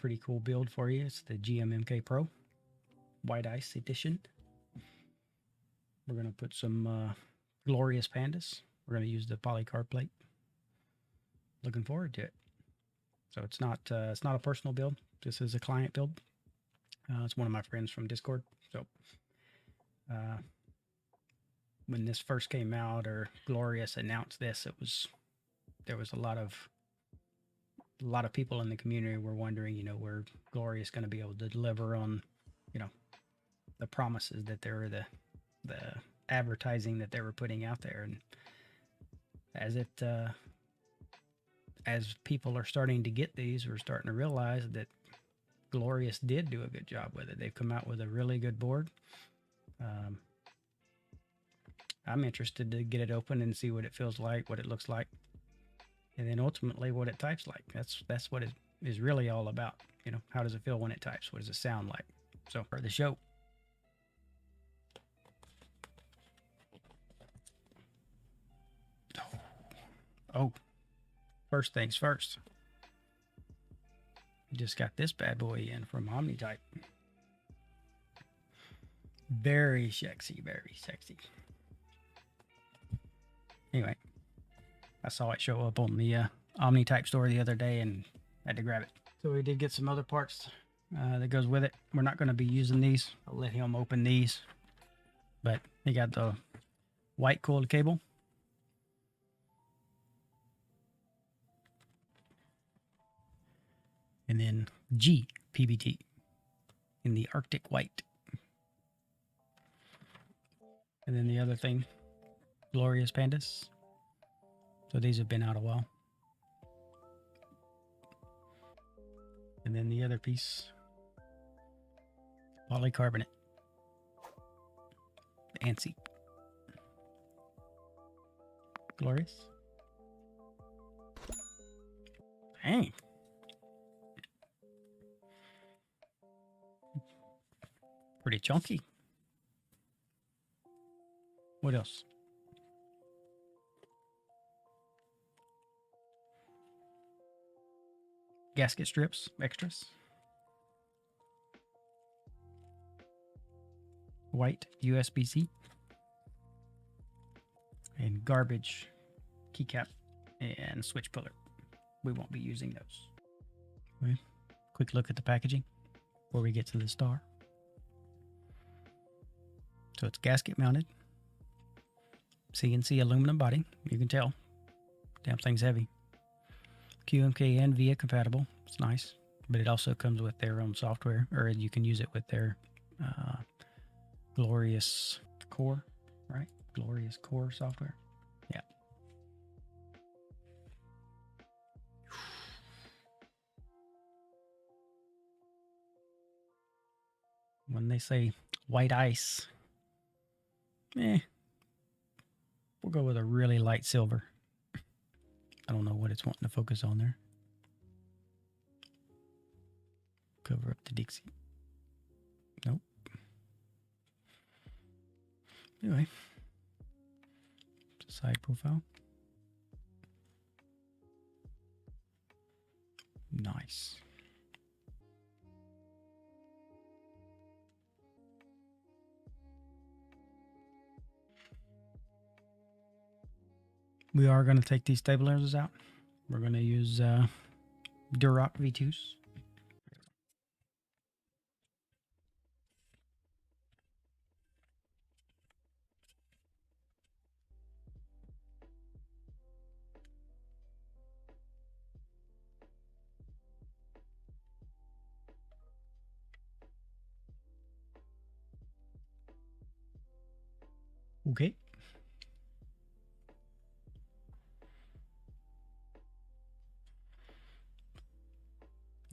pretty cool build for you. It's the GMMK Pro White Ice edition. We're going to put some Glorious Pandas. We're going to use the polycarb plate. Looking forward to it. So it's not a personal build. This is a client build. It's one of my friends from Discord. So when this first came out, or Glorious announced this, there was a lot of people in the community were wondering, were Glorious going to be able to deliver on, the promises that they were, the advertising that they were putting out there. And as people are starting to get these, we're starting to realize that Glorious did do a good job with it. They've come out with a really good board. I'm interested to get it open and see what it feels like, what it looks like, and then ultimately what it types like. That's what it is really all about. How does it feel when it types? What does it sound like? So for the show. Oh, first things first. Just got this bad boy in from OmniType. Very sexy, very sexy. Anyway, I saw it show up on the OmniType store the other day and had to grab it. So we did get some other parts that goes with it. We're not going to be using these. I'll let him open these. But they got the white coiled cable. And then GPBT in the Arctic white. And then the other thing, Glorious Pandas. So these have been out a while. And then the other piece, Polycarbonate. ANSI. Glorious. Dang. Pretty chunky. What else? Gasket strips, extras. White USB-C. And garbage keycap and switch puller. We won't be using those. Okay. Quick look at the packaging before we get to the star. So it's gasket mounted, CNC aluminum body. You can tell, damn thing's heavy. QMK and VIA compatible. It's nice, but it also comes with their own software, or you can use it with their Glorious Core, right? Glorious Core software. Yeah. When they say white ice, we'll go with a really light silver. I don't know what it's wanting to focus on there. Cover up the Dixie. Nope. Anyway, side profile. Nice. We are going to take these stabilizers out. We're going to use Durock V2s. Okay.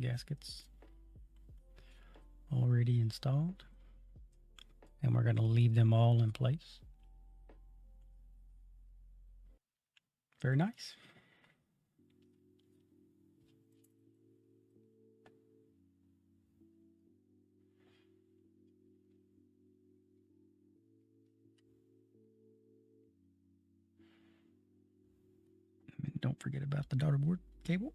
Gaskets already installed, and we're going to leave them all in place. Very nice. And don't forget about the daughter board cable.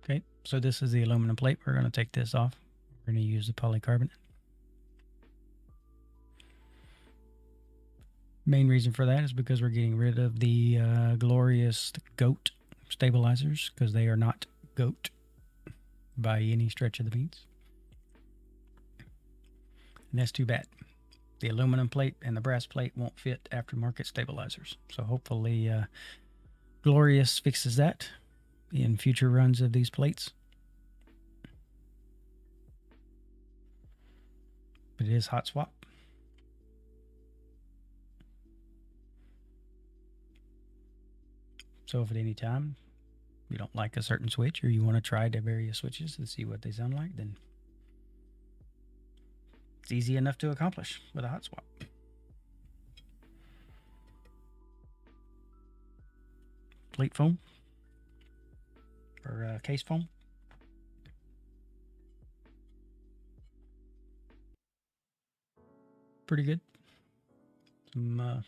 Okay, so this is the aluminum plate. We're going to take this off. We're going to use the polycarbonate. Main reason for that is because we're getting rid of the Glorious goat stabilizers, because they are not goat by any stretch of the means. And that's too bad. The aluminum plate and the brass plate won't fit aftermarket stabilizers. So hopefully Glorious fixes that in future runs of these plates. But it is hot swap. So if at any time you don't like a certain switch, or you want to try the various switches to see what they sound like, then it's easy enough to accomplish with a hot swap. Plate foam or case foam. Pretty good. Some, I don't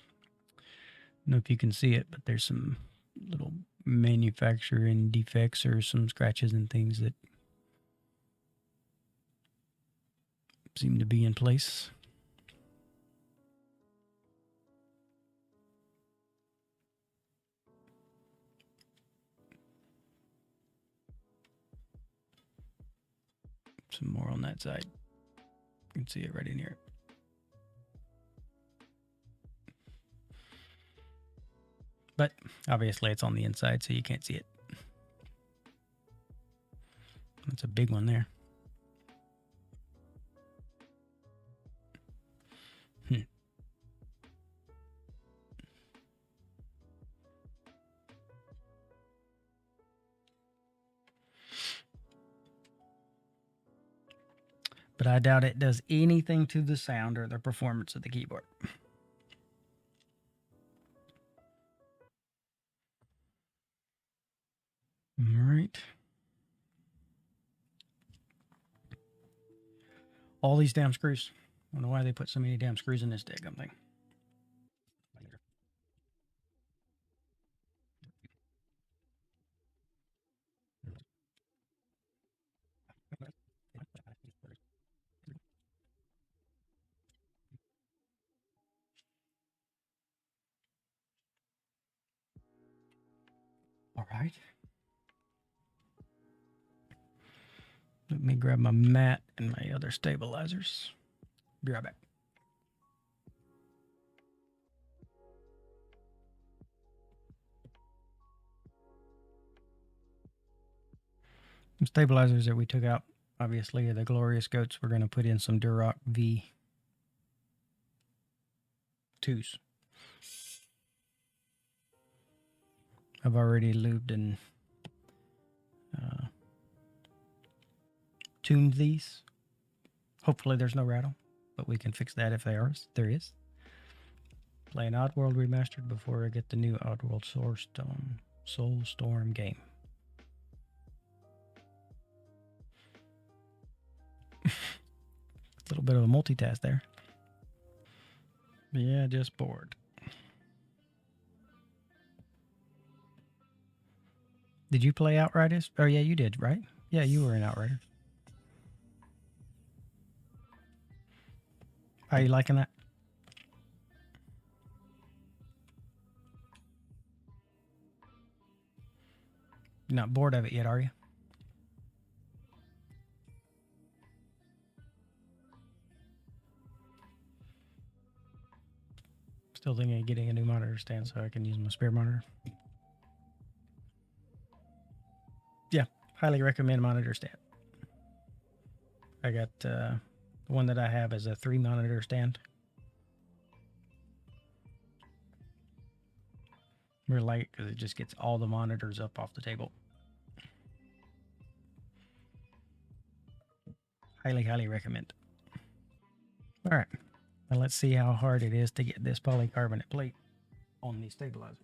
know if you can see it, but there's some little manufacturing defects or some scratches and things that seem to be in place. Some more on that side. You can see it right in here. But obviously it's on the inside, so you can't see it. That's a big one there. But I doubt it does anything to the sound or the performance of the keyboard. All right. All these damn screws. I don't know why they put so many damn screws in this daggum thing. All right. Let me grab my mat and my other stabilizers. Be right back. The stabilizers that we took out, obviously, are the Glorious goats. We're going to put in some Durock V2s. I've already lubed and tuned these. Hopefully there's no rattle, but we can fix that if there is. Playing Oddworld Remastered before I get the new Oddworld Soulstorm game. A little bit of a multitask there. Yeah, just bored. Did you play Outriders? Oh yeah, you did, right? Yeah, you were in Outriders. How are you liking that? You're not bored of it yet, are you? Still thinking of getting a new monitor stand so I can use my spare monitor. Yeah, highly recommend monitor stand. I got the one that I have is a 3 monitor stand. Really like it because it just gets all the monitors up off the table. Highly, highly recommend. All right, now let's see how hard it is to get this polycarbonate plate on the stabilizer.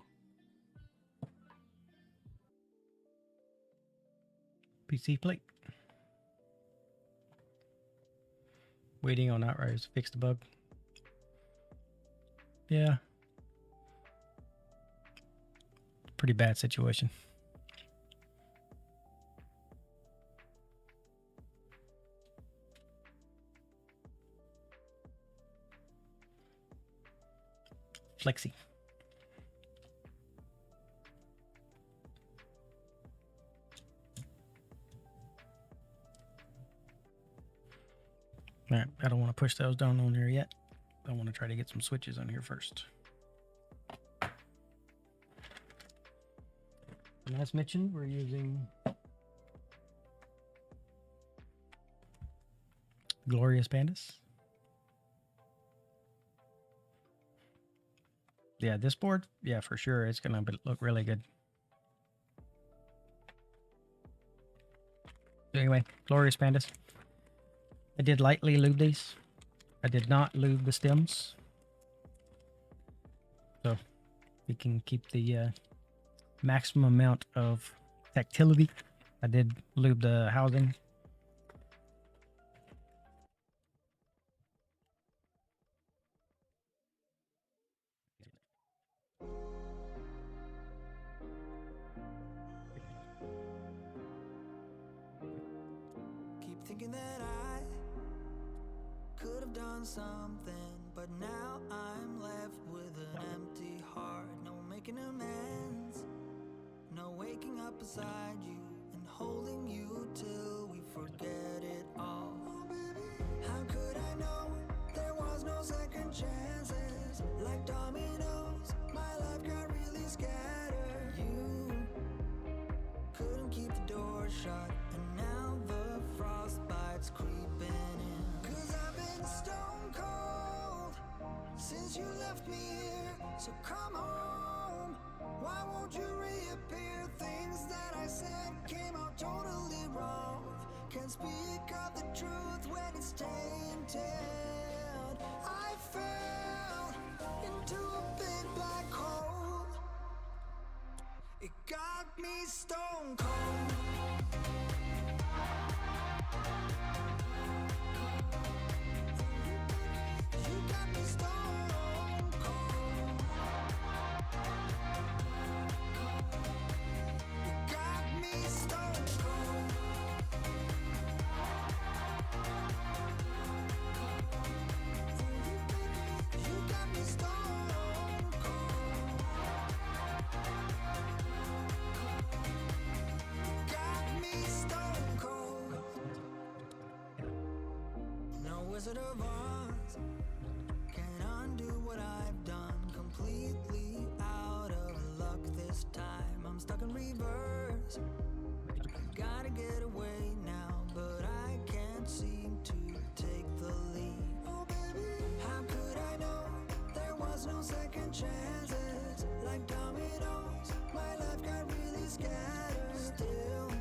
PC plate. Waiting on Outriders to fix the bug. Yeah. Pretty bad situation. flexy. All right, I don't want to push those down on there yet. I want to try to get some switches on here first. And as mentioned, we're using Glorious Pandas. Yeah, this board, yeah, for sure, it's gonna look really good. So anyway, Glorious Pandas. I did lightly lube these. I did not lube the stems, so we can keep the maximum amount of tactility. I did lube the housing. Keep thinking that I could have done something, but now I'm left with an empty heart. No making amends, no waking up beside you and holding you till we forget it all. How could I know there was no second chances? Like dominoes, my life got really scattered. You couldn't keep the door shut, and now the frostbite's creeping in. 'Cause I've been stone cold since you left me here, so come home. Why won't you reappear? Things that I said came out totally wrong. Can't speak of the truth when it's tainted. I fell into a big black hole. It got me stone cold. You got me stone cold. You got me stone cold. You got me stone cold. Got me stone cold. No Wizard of Oz can undo what I've done. Completely out of luck this time. I'm stuck in reverse. Gotta get away now, but I can't seem to take the lead. Oh baby, how could I know there was no second chances? Like dominoes, my life got really scattered. Still,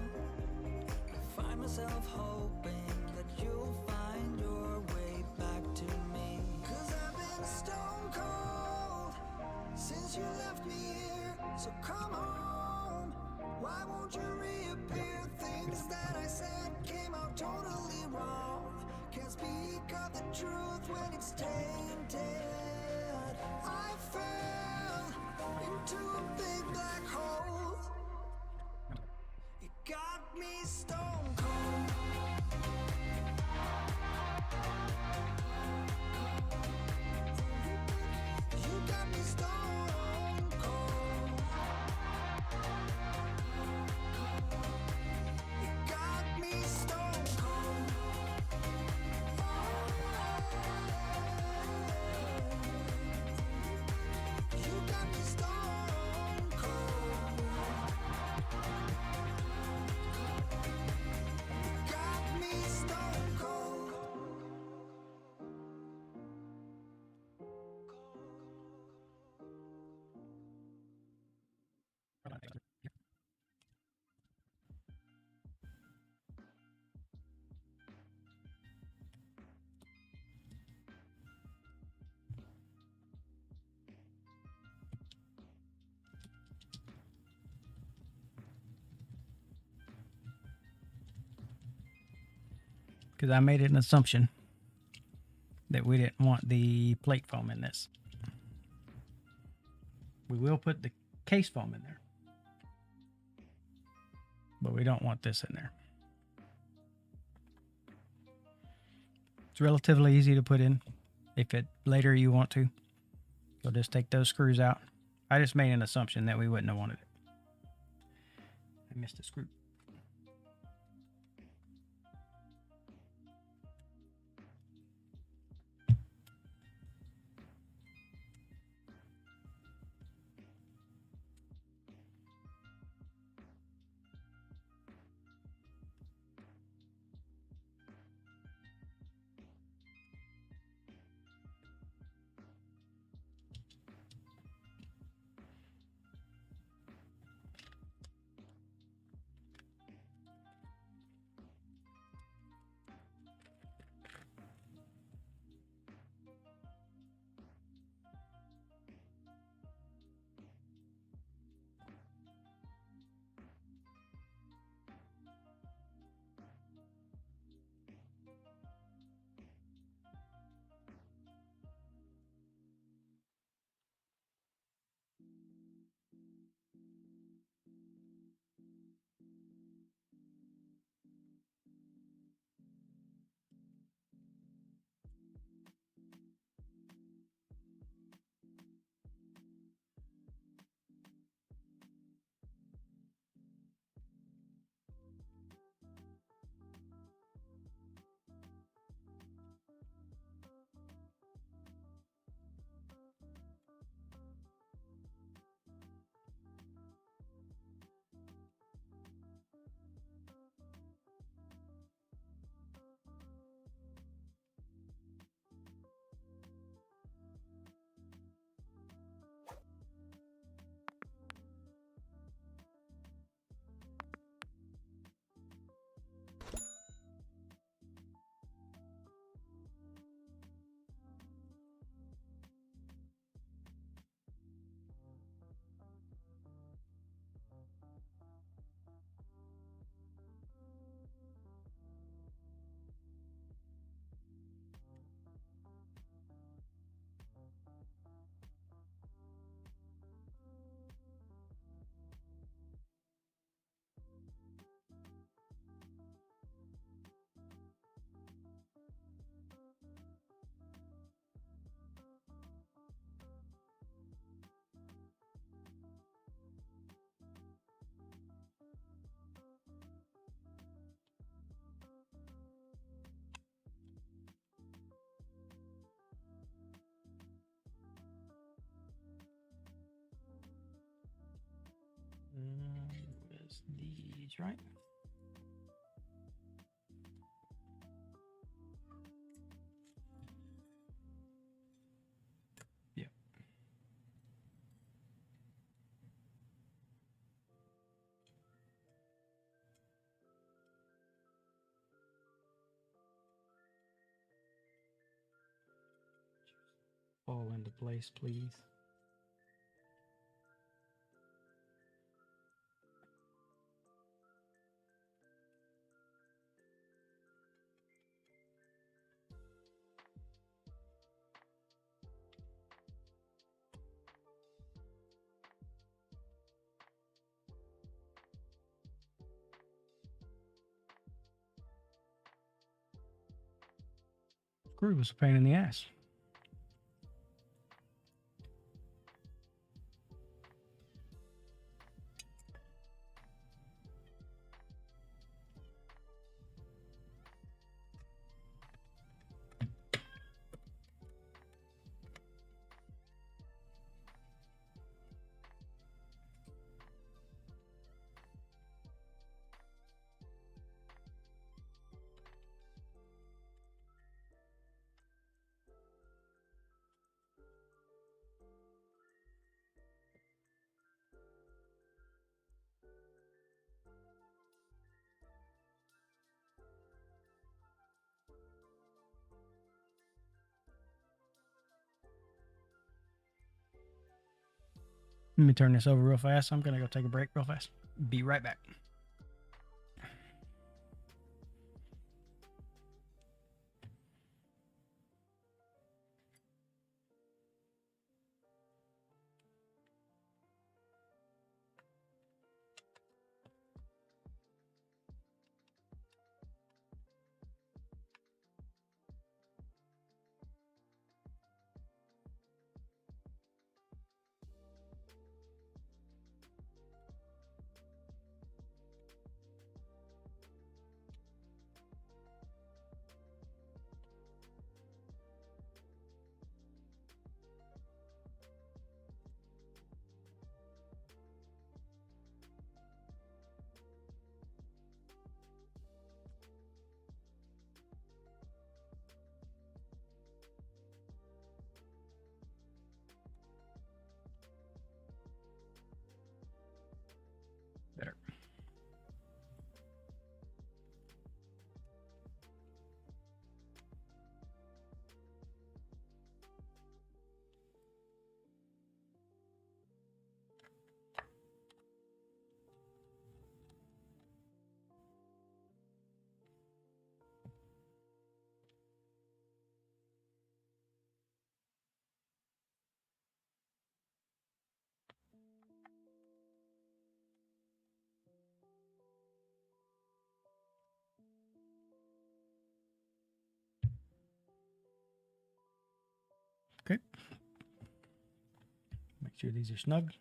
I find myself hoping that you'll find your way back to me. 'Cause I've been stone cold since you left me here, so come home. Why won't you reappear? Things that I said came out totally wrong. Can't speak of the truth when it's tainted. I fell into a big black hole. It got me stone cold. You got me stone cold. You got me stone cold. You got me stone cold. You got me stone cold. Because I made an assumption that we didn't want the plate foam in this. We will put the case foam in there, but we don't want this in there. It's relatively easy to put in if it later you want to. So just take those screws out. I just made an assumption that we wouldn't have wanted it. I missed a screw. Where's these, right? Yep. Fall into place, please. Screw was a pain in the ass. Let me turn this over real fast. I'm gonna go take a break real fast. Be right back. Okay. Make sure these are snug.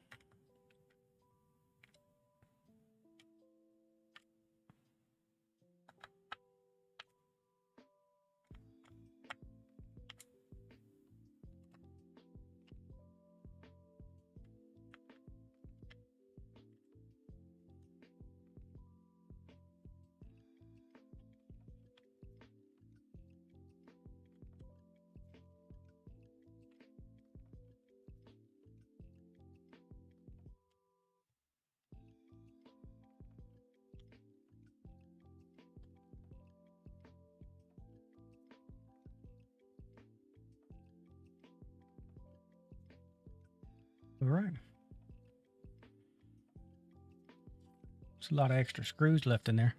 All right. There's a lot of extra screws left in there.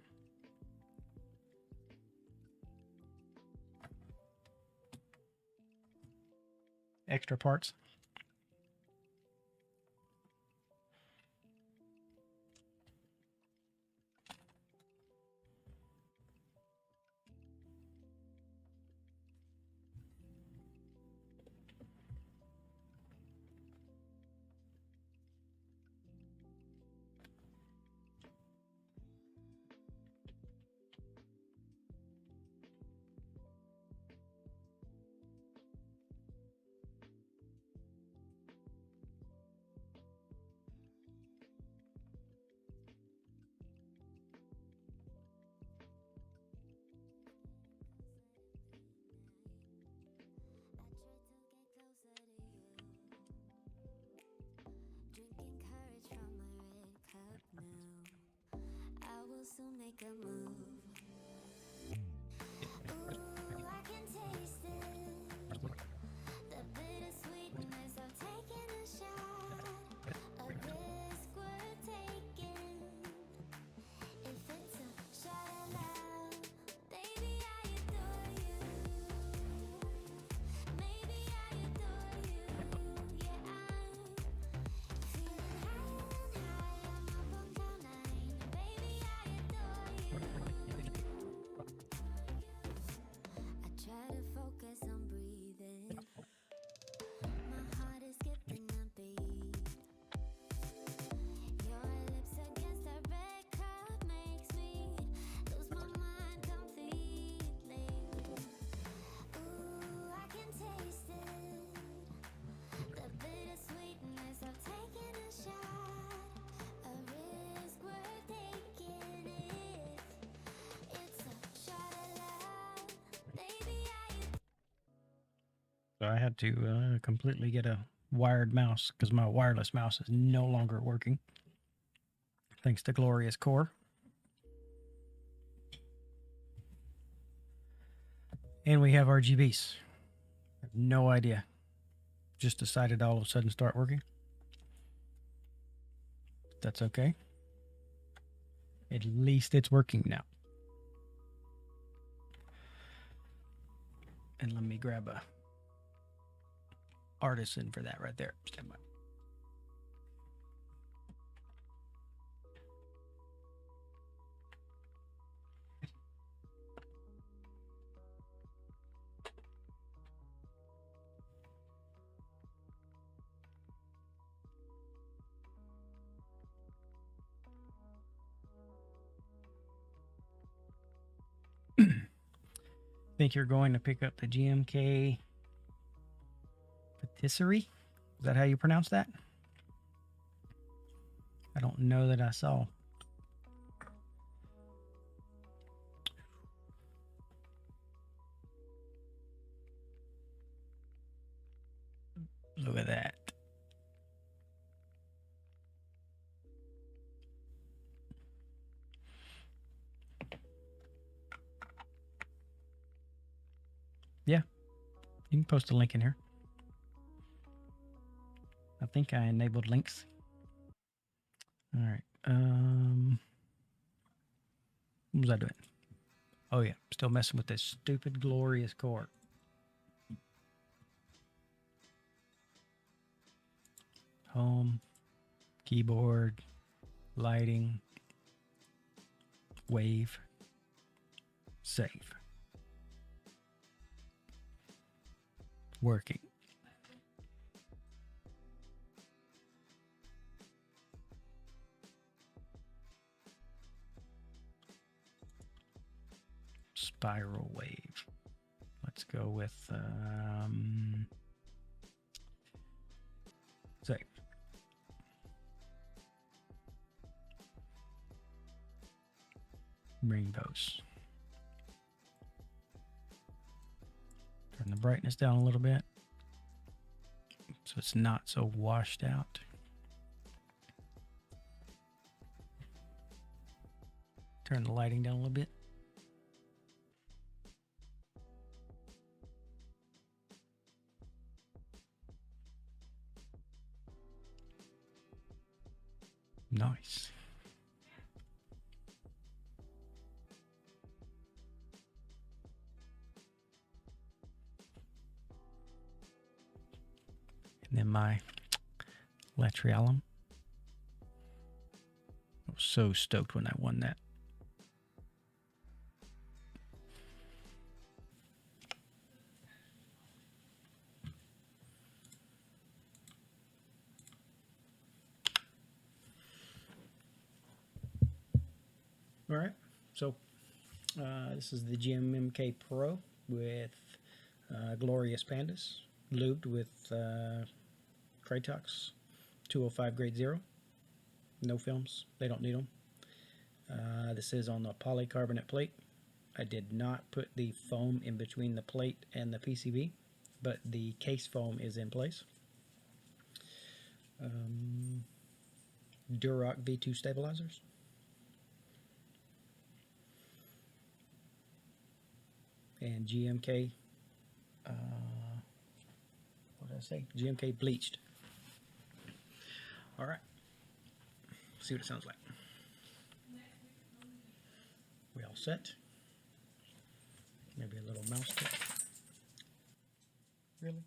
Extra parts. Soon make a move. Ooh, I can taste it. The bittersweetness of taking a shot. A risk worth taking. If it's a shot of love, baby, I adore you. Maybe I adore you. Yeah, I'm feeling high and high. I'm up on cloud nine. Baby, I adore you. I try to focus on breathing. My heart is skipping a beat. Your lips against a red cup makes me lose my mind completely. Ooh, I can taste it. The bittersweetness of taking a shot. A risk worth taking if it's a shot of love. Baby, So I had to completely get a wired mouse because my wireless mouse is no longer working. Thanks to Glorious Core. And we have RGBs. I have no idea. Just decided all of a sudden start working. That's okay. At least it's working now. And let me grab a artisan for that right there. Stand by. Think you're going to pick up the GMK Patisserie? Is that how you pronounce that? I don't know that I saw. Look at that. Yeah, you can post a link in here. I think I enabled links. All right. What was I doing? Oh yeah, still messing with this stupid Glorious Core. Home, keyboard, lighting, wave, save. Working. spiral wave. Let's go with say rainbows. Turn the brightness down a little bit so it's not so washed out. Turn the lighting down a little bit. Nice. And then my Latrialum. I was so stoked when I won that. All right, so this is the GMMK Pro with Glorious Pandas, lubed with Krytox 205 grade 0. No films, they don't need them. This is on the polycarbonate plate. I did not put the foam in between the plate and the PCB, but the case foam is in place. Durock V2 stabilizers. And GMK, what did I say? GMK Bleached. All right, see what it sounds like. We all set? Maybe a little mouse click. Really?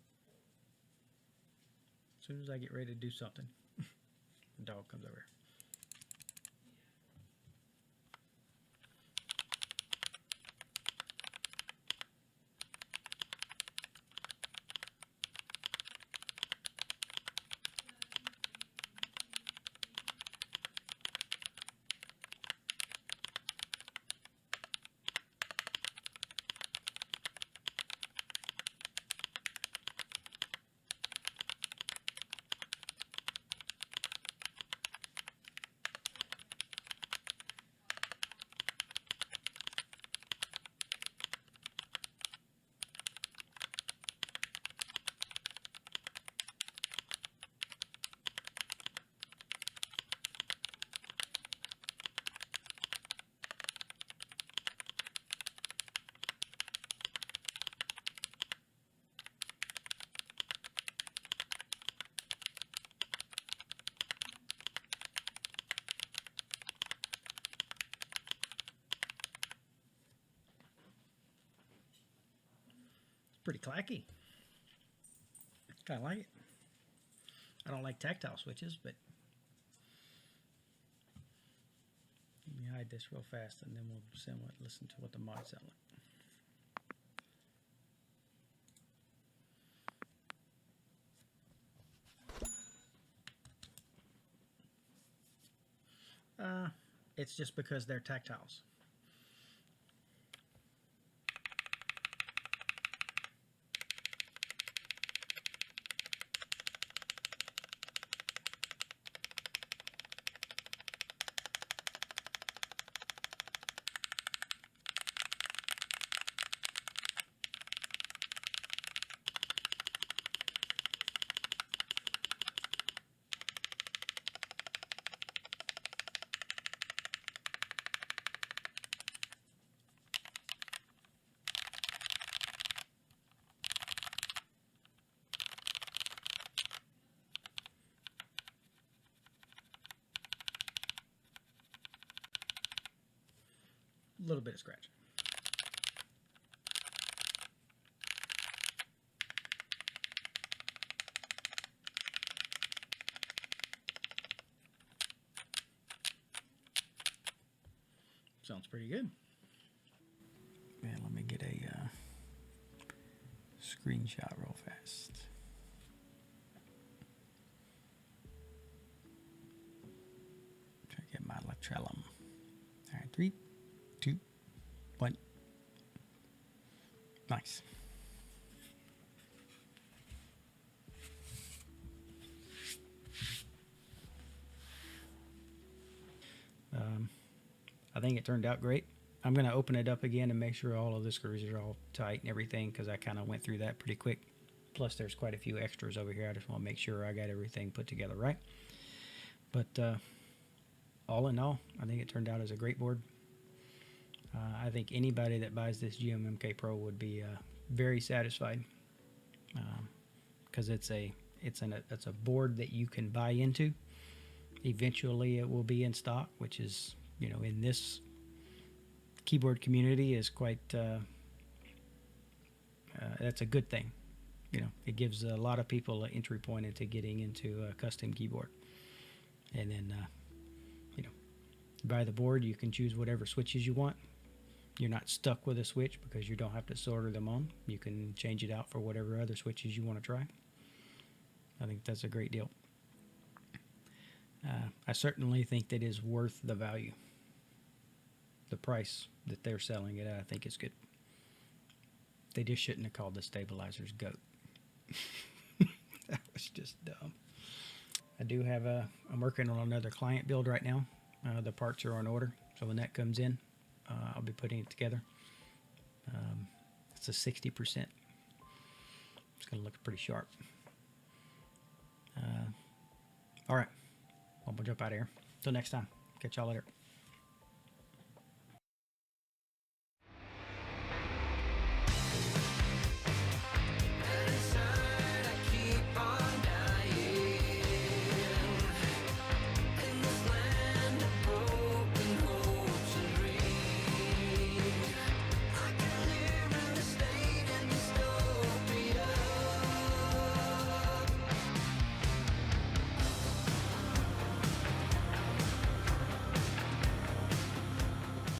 As soon as I get ready to do something, the dog comes over. Pretty clacky. Kind of like it. I don't like tactile switches, but let me hide this real fast and then we'll listen to what the mods sound like. It's just because they're tactiles. A little bit of scratch. Sounds pretty good. Man, let me get a screenshot real fast. Try to get my Electrellum. All right, 3, 2, 1. Nice. I think it turned out great. I'm going to open it up again and make sure all of the screws are all tight and everything, because I kind of went through that pretty quick. Plus, there's quite a few extras over here. I just want to make sure I got everything put together right. But all in all, I think it turned out as a great board. I think anybody that buys this GMMK Pro would be very satisfied, because it's a board that you can buy into. Eventually, it will be in stock, which is, you know, in this keyboard community is quite. That's a good thing. You know, it gives a lot of people an entry point into getting into a custom keyboard. And then, you know, you buy the board, you can choose whatever switches you want. You're not stuck with a switch because you don't have to solder them on. You can change it out for whatever other switches you want to try. I think that's a great deal. I certainly think that is worth the value. The price that they're selling it at, I think is good. They just shouldn't have called the stabilizers GOAT. That was just dumb. I do have I'm working on another client build right now. The parts are on order, so when that comes in, I'll be putting it together. It's a 60%. It's going to look pretty sharp. All right, I'm going to jump out of here. Till next time. Catch y'all later.